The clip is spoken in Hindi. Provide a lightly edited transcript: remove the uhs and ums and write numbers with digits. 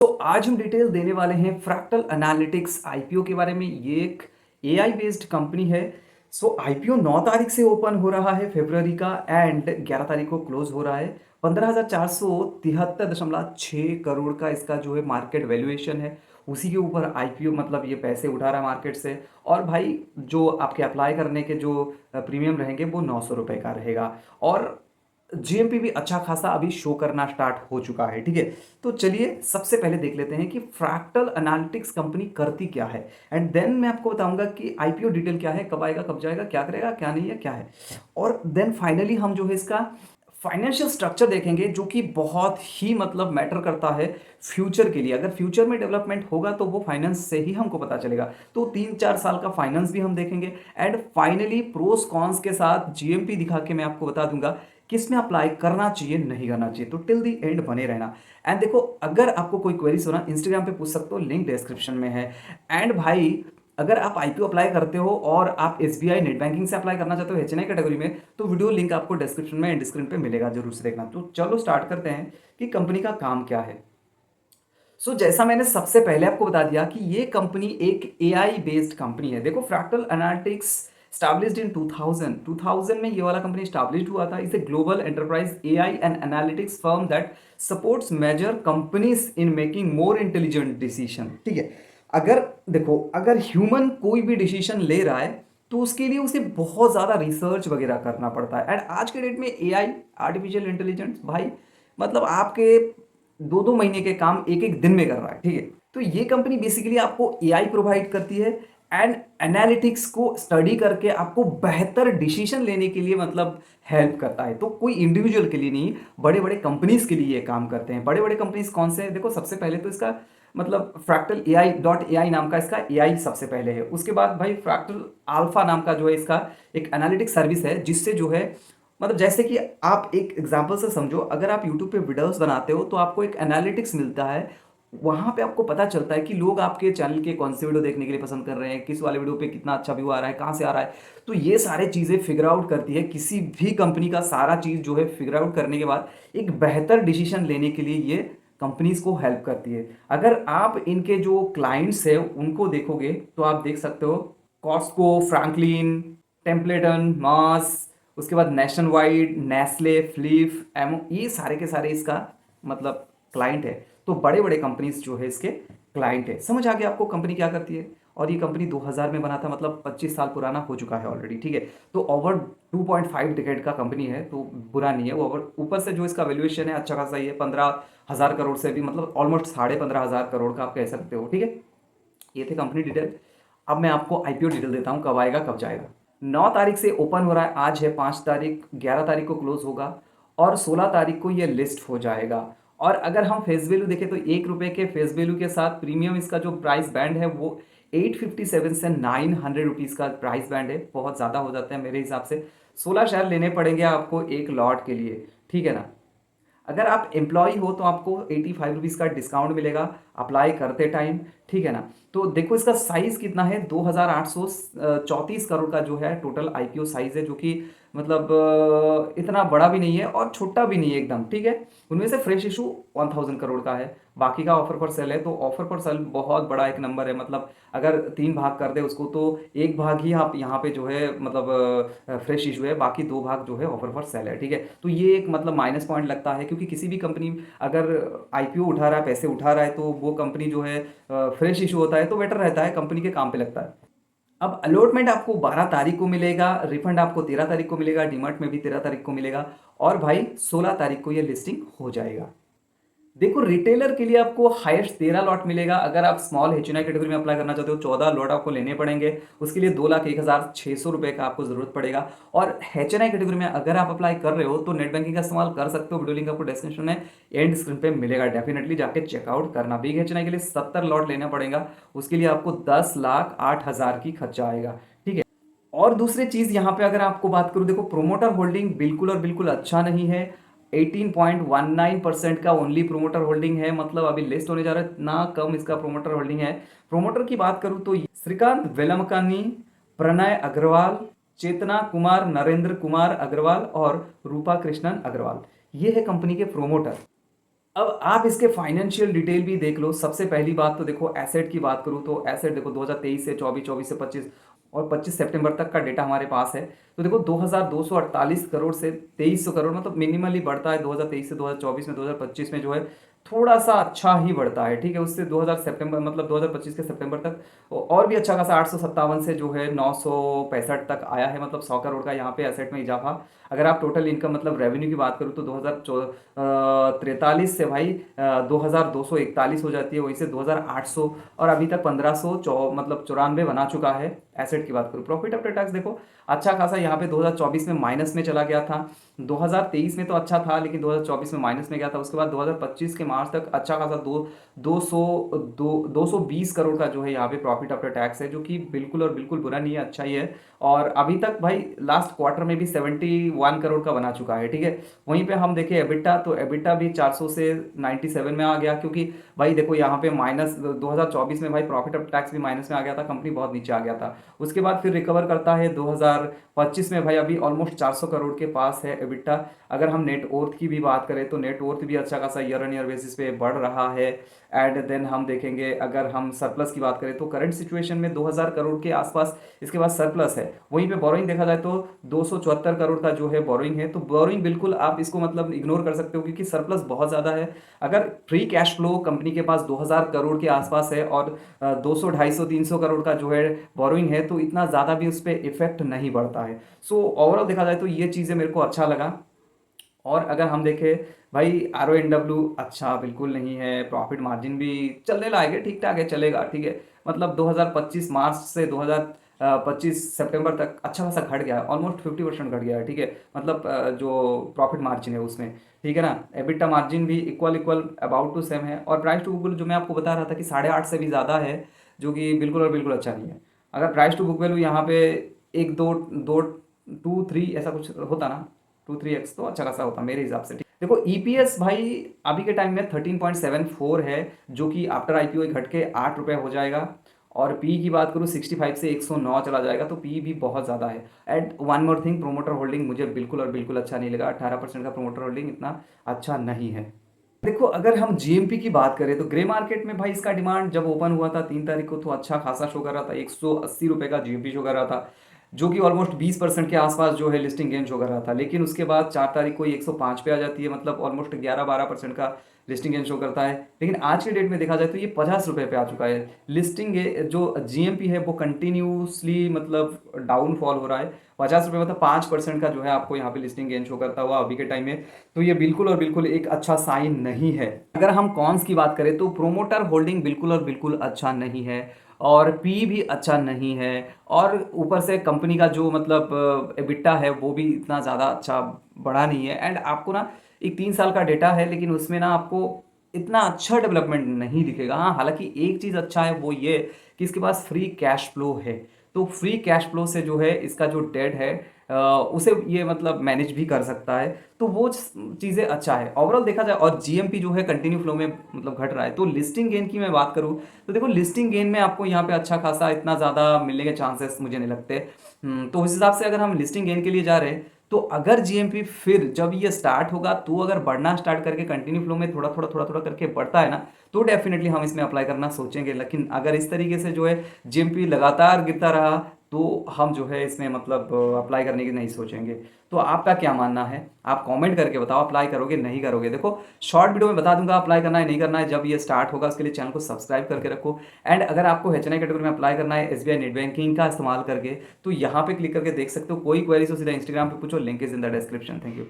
तो आज हम डिटेल देने वाले हैं फ्रैक्टल एनालिटिक्स आईपीओ के बारे में। ये एक एआई बेस्ड कंपनी है। सो आईपीओ 9 तारीख से ओपन हो रहा है फरवरी का, एंड 11 तारीख को क्लोज हो रहा है। 15,473.6 करोड़ का इसका जो है मार्केट वैल्यूएशन है। उसी के ऊपर आईपीओ मतलब ये पैसे उठा रहा है मार्केट से। और भाई जो आपके अप्लाई करने के जो प्रीमियम रहेंगे वो 900 रुपये का रहेगा। और जीएमपी भी अच्छा खासा अभी शो करना स्टार्ट हो चुका है। ठीक है, तो चलिए सबसे पहले देख लेते हैं कि फ्रैक्टल एनालिटिक्स कंपनी करती क्या है, एंड देन मैं आपको बताऊंगा कि आईपीओ डिटेल क्या है, कब आएगा, कब जाएगा, क्या करेगा, क्या नहीं है, क्या है। और देन फाइनली हम जो है इसका फाइनेंशियल स्ट्रक्चर देखेंगे, जो कि बहुत ही मतलब मैटर करता है फ्यूचर के लिए। अगर फ्यूचर में डेवलपमेंट होगा तो वो फाइनेंस से ही हमको पता चलेगा। तो 3-4 साल का फाइनेंस भी हम देखेंगे, एंड फाइनली प्रोस कॉन्स के साथ जीएमपी दिखा के मैं आपको बता दूंगा किस में अप्लाई करना चाहिए, नहीं करना चाहिए। तो टिल दी एंड बने रहना। एंड देखो, अगर आपको कोई क्वेरीज हो ना, इंस्टाग्राम पे पूछ सकते हो, लिंक डिस्क्रिप्शन में है। एंड भाई अगर आप आईपीओ अप्लाई करते हो और आप एसबीआई नेट बैंकिंग से अप्लाई करना चाहते हो एचएनआई कैटेगरी में, तो वीडियो लिंक आपको डिस्क्रिप्शन में एंड स्क्रीन पे मिलेगा, जरूर से देखना। तो चलो स्टार्ट करते हैं कि कंपनी का काम क्या है। जैसा मैंने सबसे पहले आपको बता दिया कि ये कंपनी एक एआई बेस्ड कंपनी है। देखो, फ्रैक्टल एनालिटिक्स स्टैब्लिश्ड इन 2000 में ये वाला कंपनी स्टैब्लिश्ड हुआ था। इसे global enterprise AI and analytics firm that supports major companies in making more intelligent decision. ठीक है, अगर देखो, अगर ह्यूमन कोई भी डिसीजन ले रहा है तो उसके लिए उसे बहुत ज़्यादा रिसर्च वगैरह करना पड़ता है। एंड आज के डेट में एआई, आर्टिफिशियल इंटेलिजेंस, भाई मतलब आपके 2-2 महीने के काम एक एक दिन में कर रहा है। ठीक है, तो ये कंपनी बेसिकली आपको एआई प्रोवाइड करती है एंड एनालिटिक्स को स्टडी करके आपको बेहतर डिसीजन लेने के लिए मतलब हेल्प करता है। तो कोई इंडिविजुअल के लिए नहीं, बड़े बड़े कंपनीज के लिए ये काम करते हैं। बड़े बड़े कंपनीज कौन से हैं? देखो, सबसे पहले तो इसका मतलब फ्रैक्टल एआई नाम का इसका एआई सबसे पहले है। उसके बाद भाई फ्रैक्टल अल्फा नाम का जो है इसका एक एनालिटिक्स सर्विस है, जिससे जो है मतलब जैसे कि आप एक एग्जांपल से समझो, अगर आप यूट्यूब पे वीडियोस बनाते हो तो आपको एक एनालिटिक्स मिलता है। वहां पे आपको पता चलता है कि लोग आपके चैनल के कौन से वीडियो देखने के लिए पसंद कर रहे हैं, किस वाले वीडियो पे कितना अच्छा व्यू आ रहा है, कहाँ से आ रहा है। तो ये सारे चीज़ें फिगर आउट करती है। किसी भी कंपनी का सारा चीज़ जो है फिगर आउट करने के बाद एक बेहतर डिसीजन लेने के लिए ये कंपनीज को हेल्प करती है। अगर आप इनके जो क्लाइंट्स है उनको देखोगे तो आप देख सकते हो कॉस्को, फ्रैंकलिन टेम्पलेटन, मास, उसके बाद नेशन वाइड, नेस्ले, फ्लिप, एमो, ये सारे के सारे इसका मतलब क्लाइंट है। तो बड़े बड़े कंपनीज जो है इसके क्लाइंट है। समझ आ गया आपको कंपनी क्या करती है। और ये कंपनी 2000 में बना था, मतलब 25 साल पुराना हो चुका है ऑलरेडी। ठीक है, तो ओवर 2.5 डिकेड का कंपनी है, तो बुरा नहीं है वो। ओवर ऊपर से जो इसका वैल्यूएशन है अच्छा खासा ही है, 15,000 करोड़ से भी मतलब ऑलमोस्ट 15,500 करोड़ का आप कह सकते हो। ठीक है, ये थे कंपनी डिटेल। अब मैं आपको आईपीओ डिटेल देता हूँ, कब आएगा, कब जाएगा। 9 तारीख से ओपन हो रहा है, आज है 5 तारीख, 11 तारीख को क्लोज होगा और 16 तारीख को ये लिस्ट हो जाएगा। और अगर हम फेस वैल्यू देखें तो 1 रुपये के फेस वैल्यू के साथ प्रीमियम इसका जो प्राइस बैंड है वो 857 से 900 रुपीज़ का प्राइस बैंड है। बहुत ज़्यादा हो जाता है मेरे हिसाब से। 16 शेयर लेने पड़ेंगे आपको एक लॉट के लिए। ठीक है ना। अगर आप एम्प्लॉय हो तो आपको 85 रुपीज़ का डिस्काउंट मिलेगा अप्लाई करते टाइम। ठीक है ना। तो देखो इसका साइज कितना है, 2,834 करोड़ का जो है टोटल आईपीओ साइज है, जो कि मतलब इतना बड़ा भी नहीं है और छोटा भी नहीं है एकदम। ठीक है, उनमें से फ्रेश इशू 1000 करोड़ का है, बाकी का ऑफर पर सेल है। तो ऑफर पर सेल बहुत बड़ा एक नंबर है। मतलब अगर 3 भाग कर दे उसको तो 1 भाग ही आप यहाँ पे जो है मतलब फ्रेश इशू है, बाकी 2 भाग जो है ऑफर पर सेल है। ठीक है, तो ये एक मतलब माइनस पॉइंट लगता है, क्योंकि किसी भी कंपनी अगर आईपीओ उठा रहा है, पैसे उठा रहा है, तो वो कंपनी जो है फ्रेश इशू होता है तो बेटर रहता है, कंपनी के काम पे लगता है। अब अलॉटमेंट आपको 12 तारीख को मिलेगा, रिफंड आपको 13 तारीख को मिलेगा, डीमर्ट में भी 13 तारीख को मिलेगा, और भाई 16 तारीख को ये लिस्टिंग हो जाएगा। देखो, रिटेलर के लिए आपको हाईएस्ट 13 लॉट मिलेगा। अगर आप स्मॉल एचएनआई कैटेगरी में अप्लाई करना चाहते हो 14 लॉट आपको लेने पड़ेंगे। उसके लिए 2,01,600 रुपये का आपको जरूरत पड़ेगा। और एचएनआई कैटेगरी में अगर आप अप्लाई कर रहे हो तो नेट बैंकिंग का इस्तेमाल कर सकते हो। वीडियो लिंक आपको डिस्क्रिप्शन में एंड स्क्रीन पे मिलेगा, डेफिनेटली जाके चेकआउट करना। बिग एचएनआई के लिए 70 लॉट लेना पड़ेगा, उसके लिए आपको 10,08,000 की खर्चा आएगा। ठीक है, और दूसरी चीज यहाँ पे अगर आपको बात करूं, देखो प्रोमोटर होल्डिंग बिल्कुल और बिल्कुल अच्छा नहीं है। 18.19% का ओनली प्रोमोटर होल्डिंग है, मतलब अभी लिस्ट होने जा रहा है, इतना कम इसका प्रोमोटर होल्डिंग है। प्रोमोटर की बात करूं तो श्रीकांत वेलमकानी, प्रणय अग्रवाल, चेतना कुमार, नरेंद्र कुमार अग्रवाल और रूपा कृष्णन अग्रवाल, ये है कंपनी के प्रोमोटर। अब आप इसके फाइनेंशियल डिटेल भी देख लो। सबसे पहली बात तो देखो, एसेट की बात करूँ तो एसेट देखो 2023 से 24, 24 से 25 और 25 सितंबर तक का डेटा हमारे पास है। तो देखो 2248 करोड़ से 2300 करोड़, मतलब मिनिमली बढ़ता है 2023 से 2024 में। 2025 में जो है थोड़ा सा अच्छा ही बढ़ता है, ठीक है। उससे 2000 सितंबर मतलब 2025 के सितंबर तक और भी अच्छा खासा 857 से जो है 965 तक आया है, मतलब 100 करोड़ का यहाँ पे एसेट में इजाफा। अगर आप टोटल इनकम मतलब रेवेन्यू की बात करूँ तो 2043 से भाई 2241 हो जाती है, वहीं से 2800 और अभी तक 1500 मतलब 94 बना चुका है। एसेट की बात करूँ, प्रॉफिट आफ्टर टैक्स देखो अच्छा खासा यहाँ पे 2024 में माइनस में चला गया था। 2023 में तो अच्छा था, लेकिन 2024 में माइनस में गया था। उसके बाद 2025 के मार्च तक अच्छा खासा 220 करोड़ का जो है यहाँ पे प्रॉफिट आफ्टर टैक्स है, जो कि बिल्कुल और बिल्कुल बुरा नहीं है, अच्छा ही है। और अभी तक भाई लास्ट क्वार्टर में भी 71 करोड़ का बना चुका है, ठीक है। वहीं पे हम देखें एबिटा, तो एबिटा भी 400 से 97 में आ गया, क्योंकि भाई देखो यहाँ पे माइनस 2024 में भाई प्रॉफिट ऑफ टैक्स भी माइनस में आ गया था, कंपनी बहुत नीचे आ गया था। उसके बाद फिर रिकवर करता है 2025 में, भाई अभी ऑलमोस्ट 400 करोड़ के पास है एबिटा। अगर हम नेट वर्थ की भी बात करें तो नेट वर्थ भी अच्छा खासा ईयर ऑन ईयर बेसिस पे बढ़ रहा है। एंड देन हम देखेंगे, अगर हम सरप्लस की बात करें तो करंट सिचुएशन में 2000 करोड़ के आसपास इसके पास सरप्लस है। वहीं पे बोरोइंग देखा जाए तो 274 करोड़ का जो है बोरोइंग है। तो बोरोइंग बिल्कुल आप इसको मतलब इग्नोर कर सकते हो, क्योंकि सरप्लस बहुत ज़्यादा है। अगर फ्री कैश फ्लो कंपनी के पास 2000 करोड़ के आसपास है और 200, 250, 300 करोड़ का जो है बोरोइंग है, तो इतना ज़्यादा भी उस पर इफेक्ट नहीं पड़ता है। सो ओवरऑल देखा जाए तो ये चीज़ें मेरे को अच्छा लगा। और अगर हम देखें भाई, आर ओ एन डब्ल्यू अच्छा बिल्कुल नहीं है, प्रॉफिट मार्जिन भी चलने लायक है, ठीक ठाक है, चलेगा, ठीक है। मतलब 2025 मार्च से 2025 सितंबर तक अच्छा खासा घट गया है, ऑलमोस्ट 50% घट गया है, ठीक है। मतलब जो प्रॉफिट मार्जिन है उसमें, ठीक है ना। एबिटा मार्जिन भी equal equal about to same है। और प्राइस टू बुक जो मैं आपको बता रहा था कि 8.5 से भी ज़्यादा है, जो कि बिल्कुल और बिल्कुल अच्छा नहीं है। अगर प्राइस टू बुक वैल्यू यहाँ पे एक दो दो 2-3 ऐसा कुछ होता ना, 2-3x तो अच्छा खासा होता मेरे हिसाब से, ठीक। देखो ईपीएस भाई अभी के टाइम में 13.74 है, जो कि आफ्टर आईपीओ घट के 8 रुपये हो जाएगा। और पी की बात करूँ 65 से 109 चला जाएगा, तो पी भी बहुत ज़्यादा है। And one more thing, promoter holding मुझे बिल्कुल और बिल्कुल अच्छा नहीं लगा। 18% का प्रोमोटर होल्डिंग इतना अच्छा नहीं है। देखो अगर हम जीएमपी की बात करें तो ग्रे मार्केट में भाई इसका डिमांड जब ओपन हुआ था 3 तारीख को, तो अच्छा खासा शो कर रहा था, 180 रुपये का जीएमपी शो कर रहा था, जो कि ऑलमोस्ट 20% के आसपास जो है लिस्टिंग गेन शो कर रहा था। लेकिन उसके बाद 4 तारीख को 105 पे आ जाती है, मतलब ऑलमोस्ट 11-12% का लिस्टिंग गेन शो करता है। लेकिन आज के डेट में देखा जाए तो ये 50 रुपये पे आ चुका है। लिस्टिंग जो जीएमपी है वो कंटिन्यूसली मतलब डाउनफॉल हो रहा है। 50 रुपये मतलब 5% का जो है आपको यहाँ पे लिस्टिंग गेन शो करता हुआ अभी के टाइम में। तो ये बिल्कुल और बिल्कुल एक अच्छा साइन नहीं है। अगर हम कॉन्स की बात करें तो प्रोमोटर होल्डिंग बिल्कुल और बिल्कुल अच्छा नहीं है, और पी भी अच्छा नहीं है, और ऊपर से कंपनी का जो मतलब एबिटा है वो भी इतना ज़्यादा अच्छा बड़ा नहीं है। एंड आपको ना एक 3 साल का डेटा है, लेकिन उसमें ना आपको इतना अच्छा डेवलपमेंट नहीं दिखेगा। हाँ, हालांकि एक चीज़ अच्छा है वो ये कि इसके पास फ्री कैश फ्लो है। तो फ्री कैश फ्लो से जो है इसका जो डेट है उसे ये मतलब मैनेज भी कर सकता है। तो वो चीज़ें अच्छा है ओवरऑल देखा जाए। और जीएमपी जो है कंटिन्यू फ्लो में मतलब घट रहा है। तो लिस्टिंग गेन की मैं बात करूँ तो देखो लिस्टिंग गेन में आपको यहाँ पे अच्छा खासा इतना ज़्यादा मिलने के चांसेस मुझे नहीं लगते। तो उस हिसाब से अगर हम लिस्टिंग गेन के लिए जा रहे हैं, तो अगर जीएमपी फिर जब ये स्टार्ट होगा तो अगर बढ़ना स्टार्ट करके कंटिन्यू फ्लो में थोड़ा थोड़ा करके बढ़ता है ना, तो डेफिनेटली हम इसमें अप्लाई करना सोचेंगे। लेकिन अगर इस तरीके से जो है जीएमपी लगातार गिरता रहा, तो हम जो है इसमें मतलब अप्लाई करने की नहीं सोचेंगे। तो आपका क्या मानना है, आप कमेंट करके बताओ, अप्लाई करोगे नहीं करोगे। देखो शॉर्ट वीडियो में बता दूंगा अप्लाई करना है नहीं करना है जब ये स्टार्ट होगा। उसके लिए चैनल को सब्सक्राइब करके रखो। एंड अगर आपको एचएनआई कैटेगरी में अप्लाई करना है एसबीआई नेट बैंकिंग का इस्तेमाल करके, तो यहाँ पे क्लिक करके देख सकते हो। कोई क्वेरीज हो सीधा इंस्टाग्राम पे पूछो, link is in the description. Thank you.